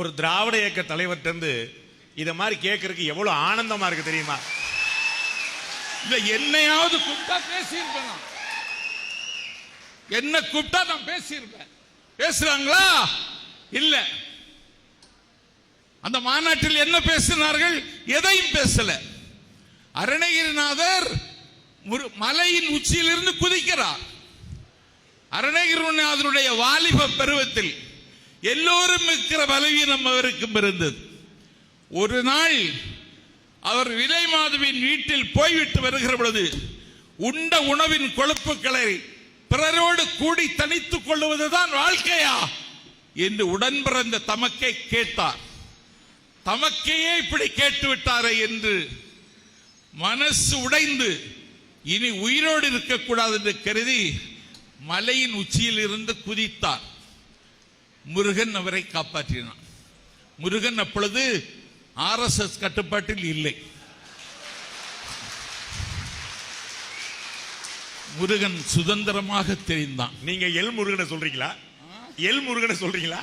ஒரு திராவிட இயக்க தலைவர்கிட்ட இருந்து இத மாதிரி கேட்கறதுக்கு எவ்வளவு ஆனந்தமா இருக்கு தெரியுமா? இல்ல என்னையாவது கூப்பிட்டா பேசியிருப்பேன். என்ன கூப்பிட்டா நான் பேசியிருப்பேன். பேசுறாங்களா? இல்ல. அந்த மாநாட்டில் என்ன பேசினார்கள்? எதையும் பேசல. அருணகிரிநாதர் மலையின் உச்சியிலிருந்து குதிக்கிறார். அருணகிரிநாதருடைய வாலிப பருவத்தில் எல்லோரும் இருக்கிற பலவீனம் அவருக்கும் இருந்தது. ஒரு நாள் அவர் விலைமாதுவின் வீட்டில் போய்விட்டு வருகிற பொழுது உண்ட உணவின் கொழுப்புக்களை பிறரோடு கூடி தனித்துக் கொள்வதுதான் வாழ்க்கையா என்று உடன் பிறந்த தமக்கை கேட்டார். தமக்கையே இப்படி கேட்டுவிட்டாரே என்று மனசு உடைந்து இனி உயிரோடு இருக்கக்கூடாது என்று கருதி மலையின் உச்சியில் இருந்து குதித்தார். முருகன் அவரை காப்பாற்றினான். முருகன் அப்பொழுது RSS கட்டுப்பாட்டில் இல்லை. முருகன் சுதந்திரமாக தெரிந்தான். நீங்க எல் முருகனை சொல்றீங்களா? எல் முருகனை சொல்றீங்களா?